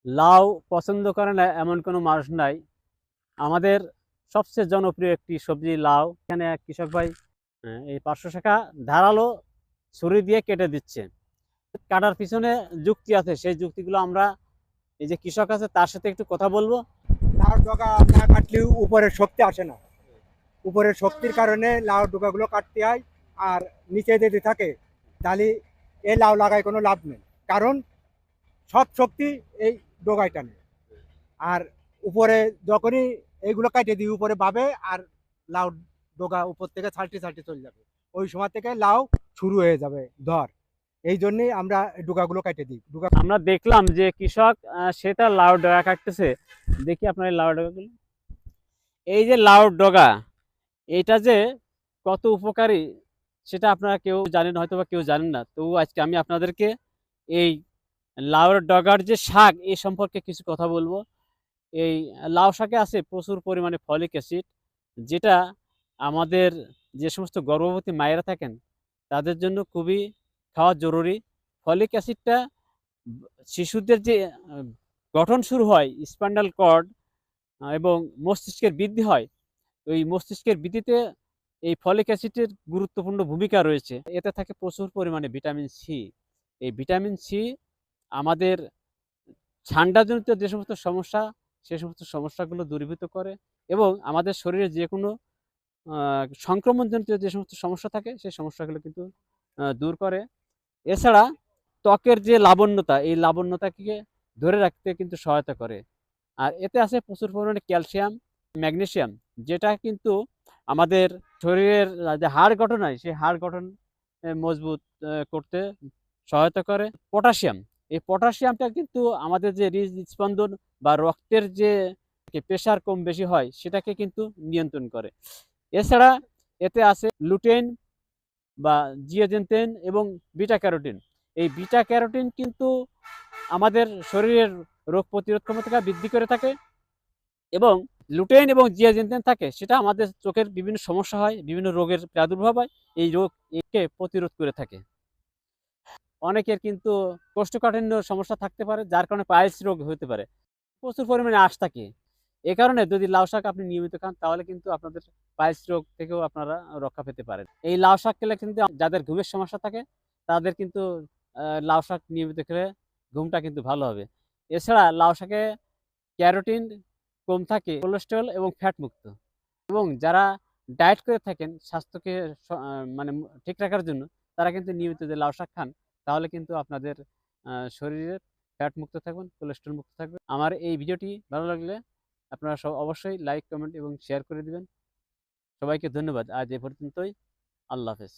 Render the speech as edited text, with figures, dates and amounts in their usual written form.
লাউ পছন্দ করে না এমন কোনো মানুষ নাই। আমাদের সবচেয়ে জনপ্রিয় একটি সবজি লাউ। এখানে এক কৃষক ভাই এই ৫০০ টাকা ধারালো ছুরি দিয়ে কেটে দিচ্ছে। কাটার পিছনে যুক্তি আছে, সেই যুক্তিগুলো আমরা এই যে কৃষক আছে তার সাথে একটু কথা বলবো। লাউর ডগা না কাটলেও উপরের শক্তি আসে না। উপরের শক্তির কারণে লাউর ডগাগুলো কাটতে হয়। আর নিচে যদি থাকে তাহলে এই লাউ লাগায় কোনো লাভ নেই, কারণ সব শক্তি এই ডগায় টানে। আর উপরে যখনই এইগুলো কাটিয়ে দিই উপরে পাবে, আর লাউ ডগা উপর থেকে ছালটি ছালটি চলে যাবে। ওই সময় থেকে লাউ শুরু হয়ে যাবে ধর। এই জন্যই আমরা ডগাগুলো কাটিয়ে দিই। ডগা আমরা দেখলাম যে কৃষক সে তার লাউ ডগা কাটতেছে। দেখি আপনার এই লাউ ডগাগুলো। এই যে লাউ ডগা, এটা যে কত উপকারী সেটা আপনারা কেউ জানেন, হয়তো বা কেউ জানেন না। তবু আজকে আমি আপনাদেরকে এই লাউর ডগার যে শাক এই সম্পর্কে কিছু কথা বলবো। এই লাউ শাকে আছে প্রচুর পরিমাণে ফলিক অ্যাসিড, যেটা আমাদের যে সমস্ত গর্ভবতী মায়েরা থাকেন তাদের জন্য খুবই খাওয়া জরুরি। ফলিক অ্যাসিডটা শিশুদের যে গঠন শুরু হয় স্পাইনাল কর্ড এবং মস্তিষ্কের বৃদ্ধি হয়, ওই মস্তিষ্কের বৃদ্ধিতে এই ফলিক অ্যাসিডের গুরুত্বপূর্ণ ভূমিকা রয়েছে। এতে থাকে প্রচুর পরিমাণে ভিটামিন সি। এই ভিটামিন সি আমাদের ঠান্ডাজনিত যে সমস্ত সমস্যা, সে সমস্ত সমস্যাগুলো দূরীভূত করে এবং আমাদের শরীরে যে কোনো সংক্রমণজনিত যে সমস্ত সমস্যা থাকে সেই সমস্যাগুলো কিন্তু দূর করে। এছাড়া ত্বকের যে লাবণ্যতা, এই লাবণ্যতাকে ধরে রাখতে কিন্তু সহায়তা করে। আর এতে আছে প্রচুর পরিমাণে ক্যালসিয়াম, ম্যাগনেসিয়াম, যেটা কিন্তু আমাদের শরীরের যে হাড় গঠন হয় সেই হাড় গঠন মজবুত করতে সহায়তা করে। পটাশিয়াম, এই পটাশিয়ামটা কিন্তু আমাদের যে হৃদস্পন্দন বা রক্তের যে প্রেশার কম বেশি হয় সেটাকে কিন্তু নিয়ন্ত্রণ করে। এছাড়া এতে আছে লুটেন বা জিয়াজেনটেন এবং বিটা ক্যারোটিন। এই বিটা ক্যারোটিন কিন্তু আমাদের শরীরের রোগ প্রতিরোধ ক্ষমতাকে বৃদ্ধি করে থাকে এবং লুটেন এবং জিয়াজেনটেন থাকে সেটা আমাদের চোখের বিভিন্ন সমস্যা হয়, বিভিন্ন রোগের প্রাদুর্ভাব হয়, এই রোগ একে প্রতিরোধ করে থাকে। অনেকের কিন্তু কোষ্ঠকাঠিন্য সমস্যা থাকতে পারে, যার কারণে পাইলস রোগ হতে পারে। প্রচুর পরিমাণে আঁশ থাকে। এ কারণে যদি লাউ শাক আপনি নিয়মিত খান তাহলে কিন্তু আপনাদের পাইলস রোগ থেকেও আপনারা রক্ষা পেতে পারেন। এই লাউ শাক খেলে কিন্তু যাদের ঘুমের সমস্যা থাকে তাদের কিন্তু লাউ শাক নিয়মিত খেলে ঘুমটা কিন্তু ভালো হবে। এছাড়া লাউ শাকে ক্যারোটিন কম থাকে, কোলেস্টেরল এবং ফ্যাট মুক্ত। এবং যারা ডায়েট করে থাকেন স্বাস্থ্যকে মানে ঠিক রাখার জন্য, তারা কিন্তু নিয়মিত যে লাউ শাক খান তাহলে কিন্তু আপনাদের শরীরের ফ্যাট মুক্ত থাকবেন, কোলেস্টেরল মুক্ত থাকবেন। আমার এই ভিডিওটি ভালো লাগলে আপনারা অবশ্যই লাইক, কমেন্ট এবং শেয়ার করে দিবেন। সবাইকে ধন্যবাদ। আজ এ পর্যন্তই। আল্লাহ হাফেজ।